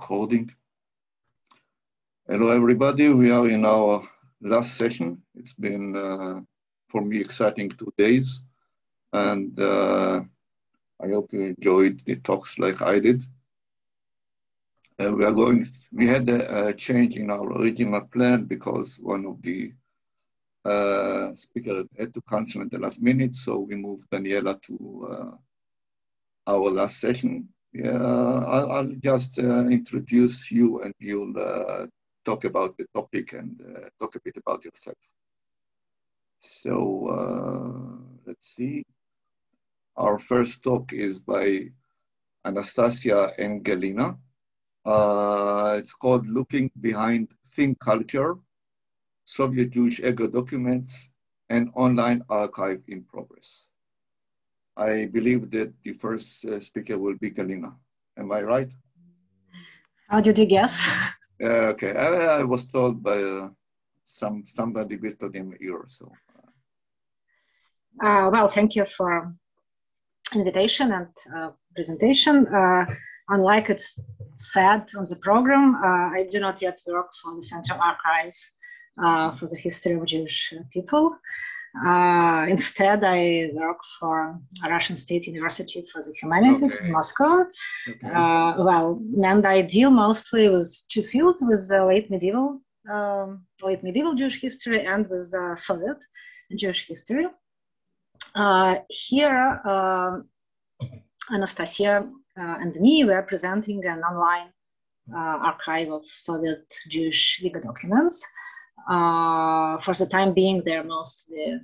recording. Hello, everybody. We are in our last session. It's been, for me, exciting 2 days. And I hope you enjoyed the talks like I did. We had a change in our original plan because one of the speakers had to cancel at the last minute. So we moved Daniela to our last session. Yeah, I'll just introduce you and you'll talk about the topic and talk a bit about yourself. So let's see. Our first talk is by Anastasia and Galina. It's called Looking Behind Think Culture, Soviet Jewish Ego Documents, and Online Archive in Progress. I believe that the first speaker will be Galina. Am I right? How did you guess? Okay, I was told by somebody whispered in my ear. So, well, thank you for invitation and presentation. Unlike it's said on the program, I do not yet work for the Central Archives for the History of Jewish People. Instead, I work for Russian State University for the Humanities in Moscow. Okay. Well, and I deal mostly with two fields, with late medieval Jewish history and with Soviet Jewish history. Here, Anastasia and me were presenting an online archive of Soviet Jewish legal documents. For the time being, they're mostly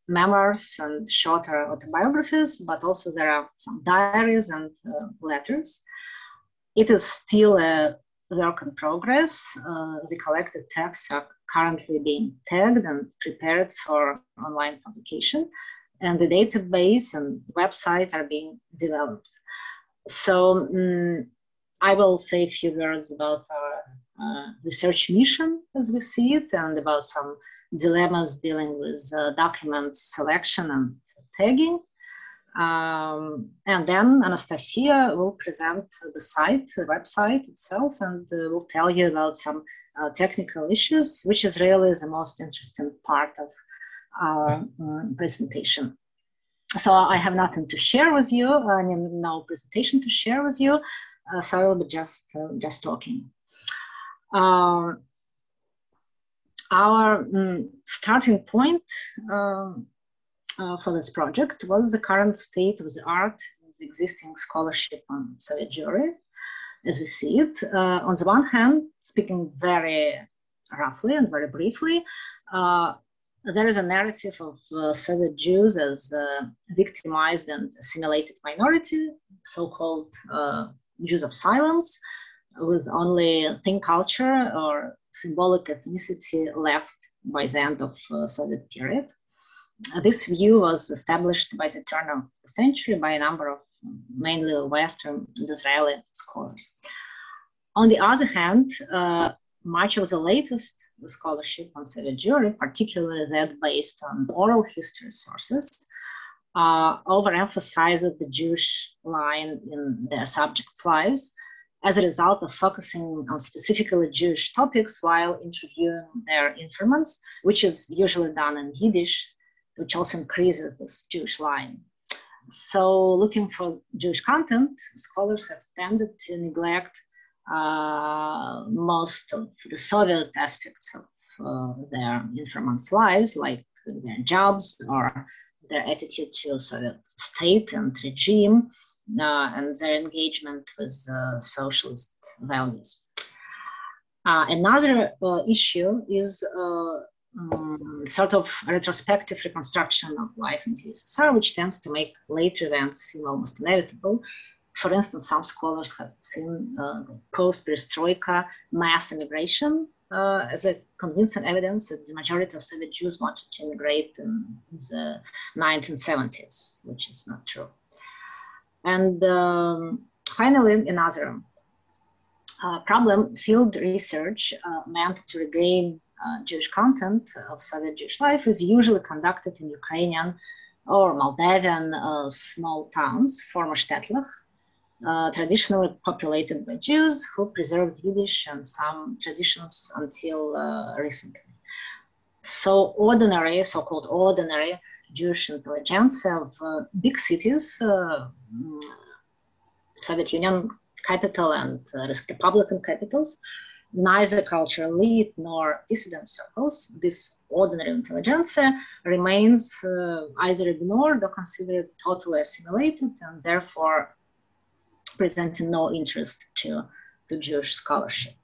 memoirs and shorter autobiographies, but also there are some diaries and letters. It is still a work in progress. The collected texts are currently being tagged and prepared for online publication, and the database and website are being developed. So I will say a few words about our research mission as we see it, and about some dilemmas dealing with documents selection and tagging. And then Anastasia will present the website itself, and will tell you about some technical issues, which is really the most interesting part of our presentation. So I have nothing to share with you, I mean, no presentation to share with you, so I will be just talking. Our starting point for this project was the current state of the art in the existing scholarship on Soviet Jewry, as we see it. On the one hand, speaking very roughly and very briefly, there is a narrative of Soviet Jews as victimized and assimilated minority, so-called Jews of silence, with only thin culture or symbolic ethnicity left by the end of Soviet period. This view was established by the turn of the century by a number of mainly Western and Israeli scholars. On the other hand, much of the latest scholarship on Soviet Jewry, particularly that based on oral history sources, overemphasized the Jewish line in their subjects' lives as a result of focusing on specifically Jewish topics while interviewing their informants, which is usually done in Yiddish, which also increases this Jewish line. So looking for Jewish content, scholars have tended to neglect most of the Soviet aspects of their informants' lives, like their jobs or their attitude to Soviet state and regime, and their engagement with socialist values. Another issue is sort of retrospective reconstruction of life in the USSR, which tends to make later events seem almost inevitable. For instance, some scholars have seen post-perestroika mass immigration as a convincing evidence that the majority of Soviet Jews wanted to immigrate in the 1970s, which is not true. And finally, another problem, field research meant to regain Jewish content of Soviet Jewish life is usually conducted in Ukrainian or Moldavian small towns, former Shtetl, traditionally populated by Jews who preserved Yiddish and some traditions until recently. So ordinary, so-called ordinary Jewish intelligentsia of big cities, Soviet Union capital and Republican capitals, neither cultural elite nor dissident circles, this ordinary intelligentsia remains either ignored or considered totally assimilated and therefore presenting no interest to Jewish scholarship.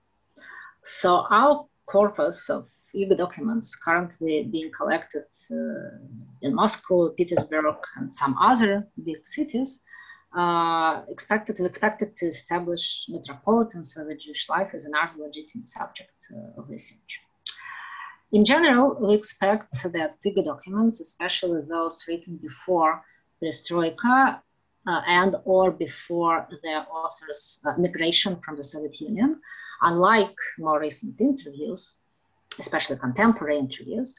So our corpus of IGA documents currently being collected in Moscow, Petersburg, and some other big cities is expected to establish metropolitan Soviet Jewish life as another legitimate subject of research. In general, we expect that IGA documents, especially those written before perestroika and or before their authors' migration from the Soviet Union, unlike more recent interviews, especially contemporary interviews,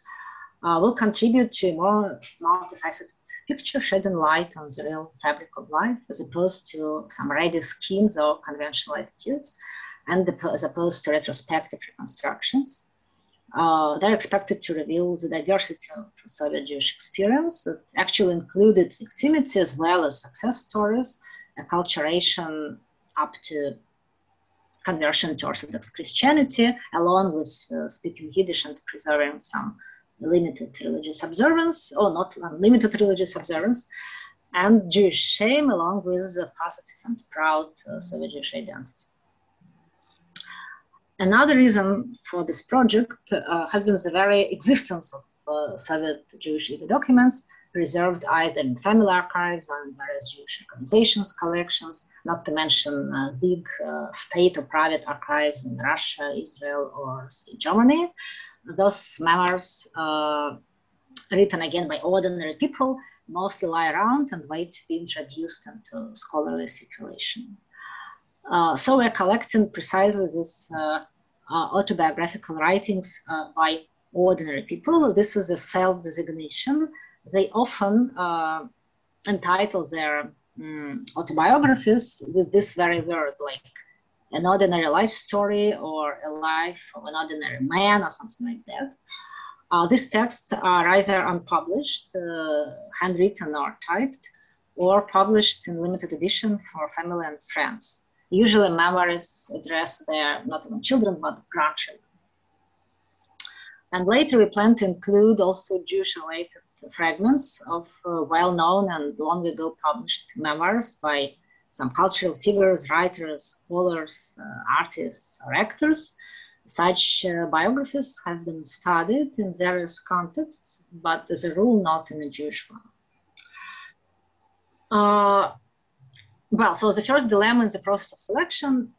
will contribute to a more multifaceted picture, shedding light on the real fabric of life, as opposed to some ready schemes or conventional attitudes, and as opposed to retrospective reconstructions. They're expected to reveal the diversity of Soviet Jewish experience that actually included victimity as well as success stories, acculturation up to conversion to Orthodox Christianity, along with speaking Yiddish and preserving some limited religious observance, or not unlimited religious observance, and Jewish shame, along with a positive and proud Soviet Jewish identity. Another reason for this project has been the very existence of Soviet Jewish IGA documents, preserved either in family archives or in various Jewish organizations' collections, not to mention big state or private archives in Russia, Israel, or Germany. Those memoirs, written again by ordinary people, mostly lie around and wait to be introduced into scholarly circulation. So we're collecting precisely these autobiographical writings by ordinary people. This is a self-designation. They often entitle their autobiographies with this very word, like an ordinary life story or a life of an ordinary man or something like that. These texts are either unpublished, handwritten or typed, or published in limited edition for family and friends. Usually memoirs address their not only children, but grandchildren. And later we plan to include also Jewish-related fragments of well-known and long ago published memoirs by some cultural figures, writers, scholars, artists, or actors. Such biographies have been studied in various contexts, but as a rule, not in a Jewish one. Well, so the first dilemma in the process of selection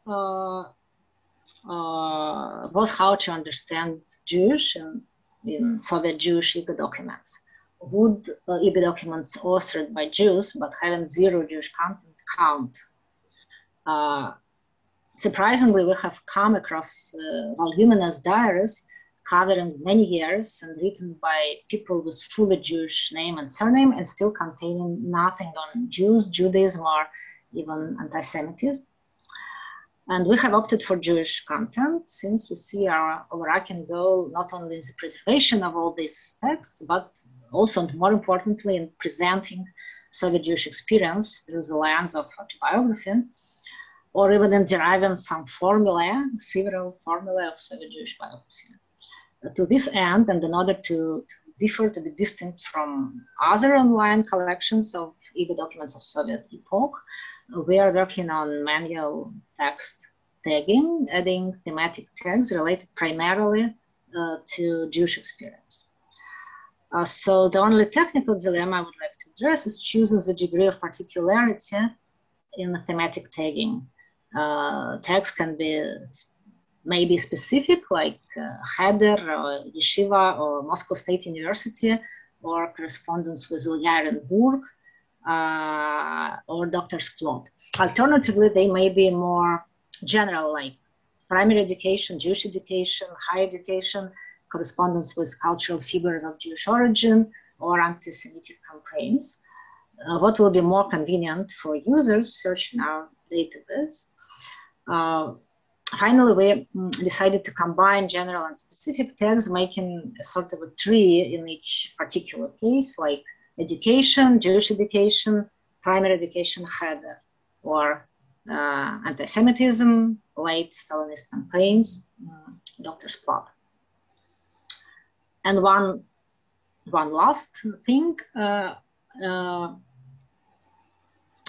was how to understand Jewish in Soviet Jewish IGA documents. Would IGA documents authored by Jews but having zero Jewish content count? Surprisingly, we have come across voluminous diaries covering many years and written by people with fully Jewish name and surname and still containing nothing on Jews, Judaism, or even anti-Semitism. And we have opted for Jewish content since we see our overarching goal not only in the preservation of all these texts, but also, and more importantly, in presenting Soviet Jewish experience through the lens of autobiography, or even in deriving some several formulae of Soviet Jewish biography. To this end, and in order to be distinct from other online collections of IGA documents of Soviet epoch, we are working on manual text tagging, adding thematic tags related primarily to Jewish experience. So the only technical dilemma I would like to address is choosing the degree of particularity in the thematic tagging. Tags can be maybe specific, like Cheder or Yeshiva or Moscow State University, or correspondence with Ilya Ehrenburg, or doctor's plot. Alternatively, they may be more general, like primary education, Jewish education, higher education, correspondence with cultural figures of Jewish origin, or anti-Semitic campaigns. What will be more convenient for users searching our database. Finally, we decided to combine general and specific tags, making a sort of a tree in each particular case, like education, Jewish education, primary education header, or anti-Semitism, late Stalinist campaigns, Doctor's Club. And one last thing, a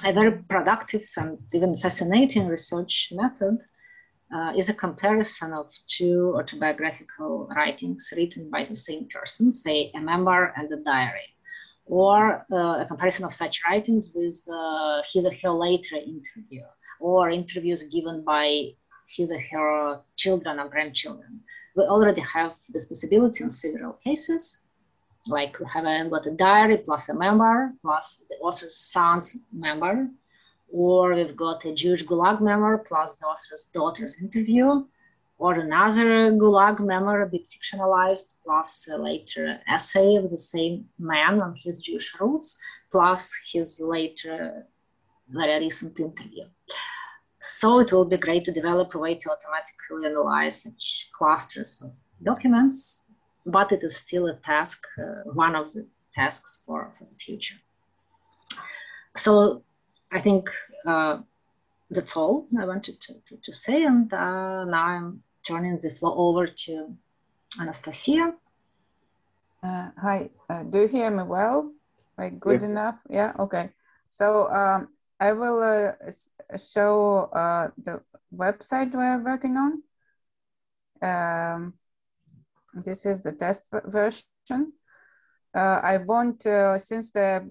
very productive and even fascinating research method is a comparison of two autobiographical writings written by the same person, say a memoir and a diary, or a comparison of such writings with his or her later interview, or interviews given by his or her children or grandchildren. We already have this possibility in several cases, like we have got a diary plus a memoir plus the author's son's memoir, or we've got a Jewish Gulag memoir plus the author's daughter's interview, or another Gulag memoir, a bit fictionalized, plus a later essay of the same man on his Jewish roots, plus his later very recent interview. So it will be great to develop a way to automatically analyze such clusters of documents, but it is still a task, one of the tasks for the future. So I think that's all I wanted to say, and now I'm turning the floor over to Anastasia. Hi, do you hear me well? Like good enough? Yeah, okay. So I will show the website we're working on. This is the test version. I won't, since the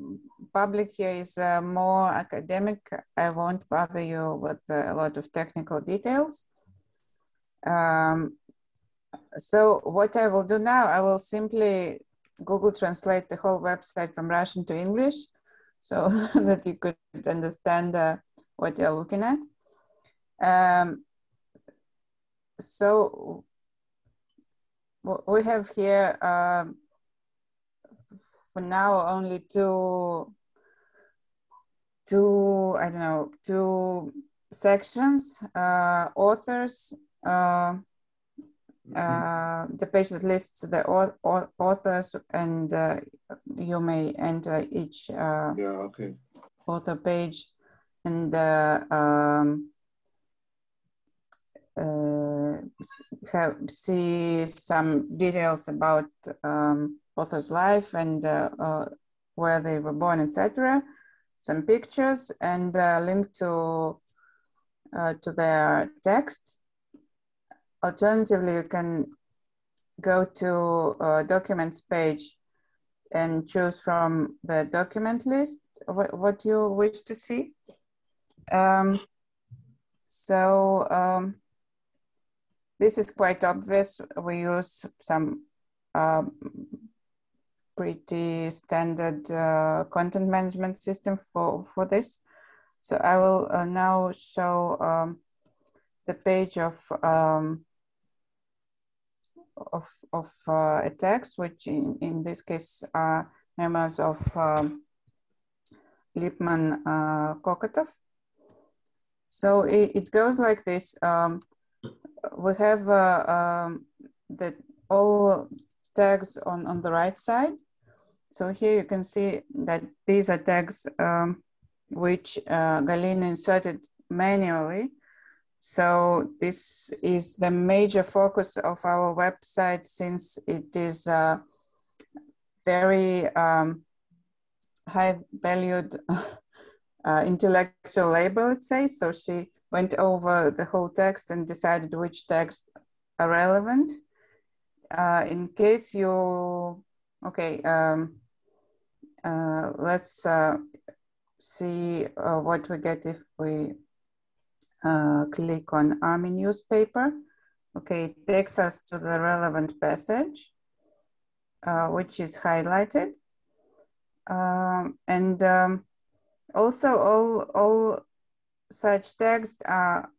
public here is more academic, I won't bother you with a lot of technical details. So what I will do now, I will simply Google Translate the whole website from Russian to English so that you could understand what you're looking at. So we have here, for now, only two sections, authors, the page that lists the authors, and you may enter each author page and see some details about author's life and where they were born, etc. Some pictures and a link to their text. Alternatively, you can go to documents page and choose from the document list what you wish to see. This is quite obvious. We use some pretty standard content management system for this. So I will now show the page of a text, which in this case are memoirs of Lipman Kokotov. So it goes like this. We have the all tags on the right side. So here you can see that these are tags which Galina inserted manually. So this is the major focus of our website, since it is a very high valued intellectual labor, let's say. So she went over the whole text and decided which texts are relevant. In case you, okay, let's see what we get if we click on Army newspaper. Okay, it takes us to the relevant passage, which is highlighted. Also all such text are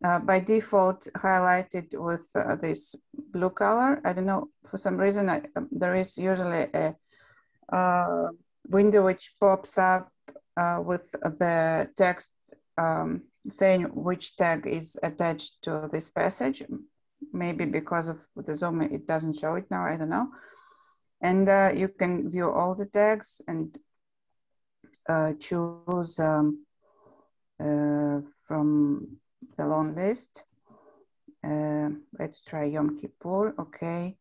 by default highlighted with this blue color. I don't know, for some reason, there is usually a window which pops up with the text saying which tag is attached to this passage. Maybe because of the Zoom, it doesn't show it now, I don't know. And you can view all the tags and choose from the long list. Let's try Yom Kippur, okay.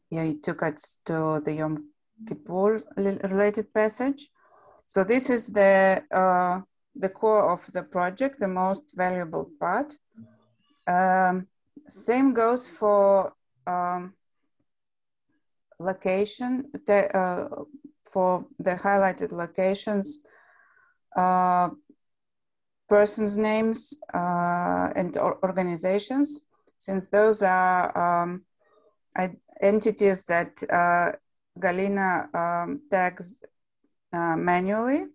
Yeah, it took us to the Yom Kippur related passage. So this is the core of the project, the most valuable part. Same goes for location, for the highlighted locations, persons' names and organizations, since those are entities that Galina tags manually.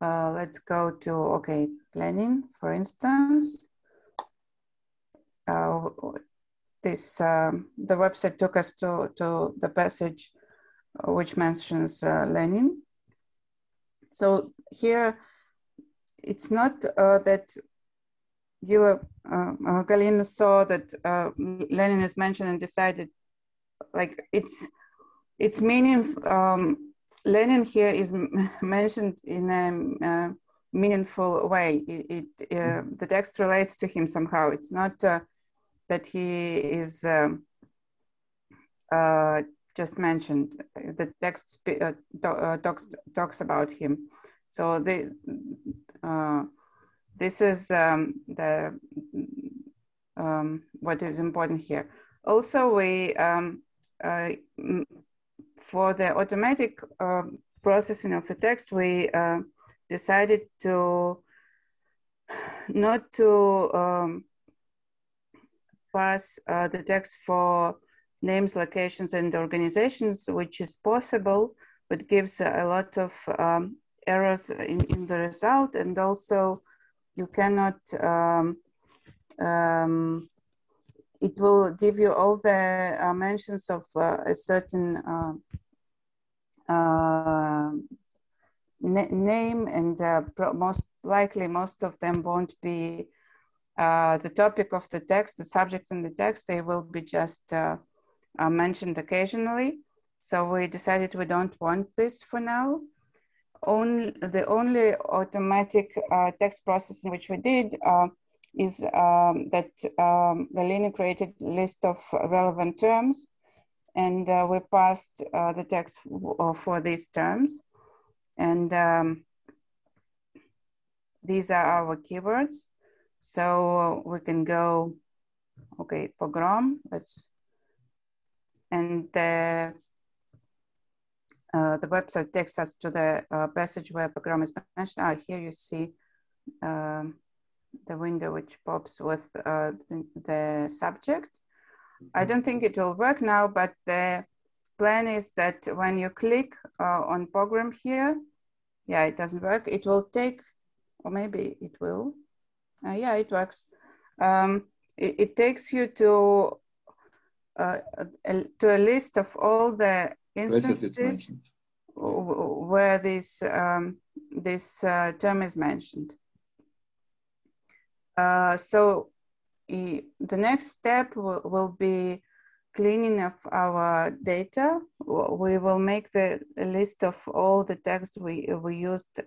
Let's go to, okay, planning, for instance. The website took us to the passage which mentions Lenin. So here, it's not that Galina saw that Lenin is mentioned and decided, like its meaning. Lenin here is mentioned in a meaningful way. The text relates to him somehow. It's not that he is just mentioned. The text talks about him. So this is what is important here. Also, we for the automatic processing of the text, we decided to not to pass the text for names, locations, and organizations, which is possible, but gives a lot of errors in the result. And also you cannot, it will give you all the mentions of a certain name, and most likely most of them won't be the topic of the text, the subject in the text. They will be just mentioned occasionally. So we decided we don't want this for now. The only automatic text processing which we did is that Galina created a list of relevant terms, and we passed the text for these terms. And these are our keywords. So we can go, okay, pogrom, and the website takes us to the passage where pogrom is mentioned. Here you see the window which pops with the subject. I don't think it will work now, but the plan is that when you click on pogrom here, yeah, it doesn't work. It will take, or maybe it will. Yeah, it works. It takes you to a list of all the instances where this term is mentioned. So the next step will be cleaning of our data. We will make the list of all the text we used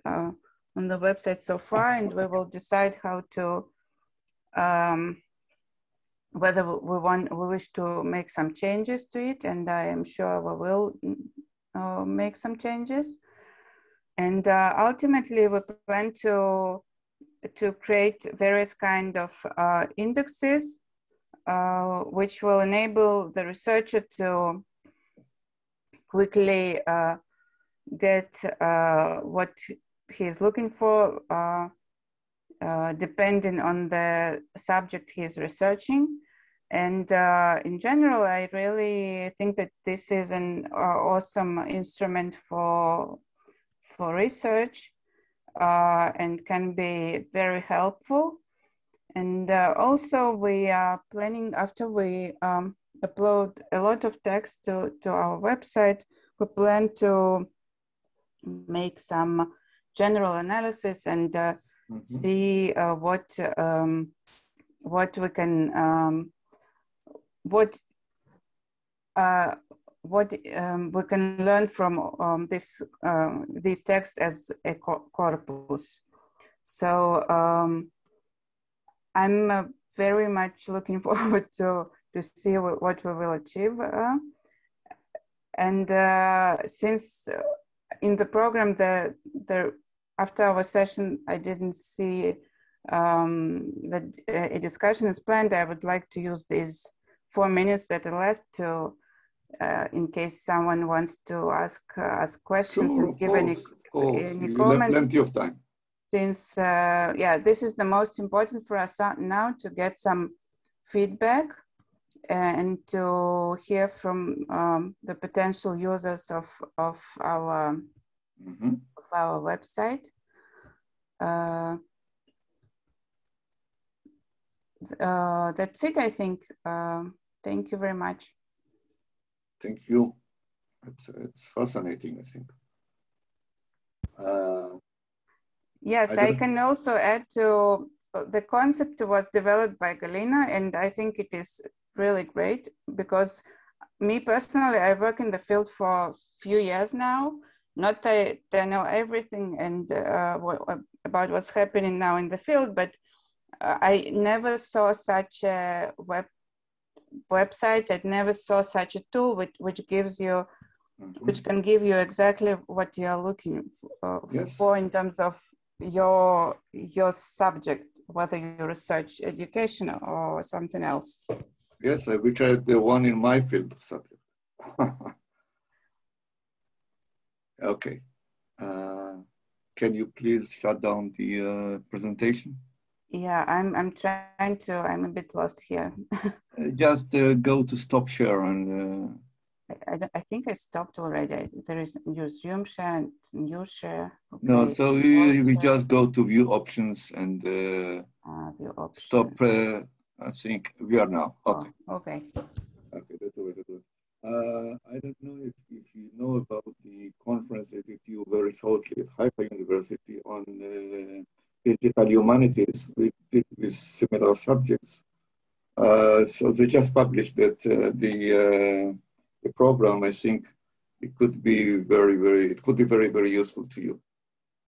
on the website so far, and we will decide how to whether we wish to make some changes to it, and I am sure we will make some changes. And ultimately, we plan to create various kind of indexes, which will enable the researcher to quickly get what he's looking for, depending on the subject he's researching. And in general, I really think that this is an awesome instrument for research and can be very helpful. And also we are planning, after we upload a lot of text to our website, we plan to make some general analysis and see what we can we can learn from these texts as a corpus. So I'm very much looking forward to see what we will achieve. And since in the program, after our session, I didn't see that a discussion is planned, I would like to use these 4 minutes that are left to, in case someone wants to ask questions and give any you comments. have plenty of time. Since, yeah, this is the most important for us now, to get some feedback and to hear from the potential users of our website. That's it, I think. Thank you very much. Thank you. It's fascinating, I think. Yes, I can also add to the concept was developed by Galina, and I think it is really great because me personally, I work in the field for a few years now. Not that I know everything and about what's happening now in the field, but I never saw such a website. I never saw such a tool which gives you, which can give you exactly what you're looking for in terms of your subject, whether you research education or something else. Yes, I wish I had the one in my field of subject. Okay. Can you please shut down the presentation? Yeah, I'm trying to. I'm a bit lost here. Just go to stop share and. I think I stopped already. There is resume share and new share. Okay. No, so we just go to view options and view options. Stop. I think we are now. Okay. Oh, okay. Okay, that's the way to do it. I don't know if you know about the conference that we do very shortly at Haifa University on digital humanities with similar subjects. So they just published that the program. I think it could be very, very useful to you.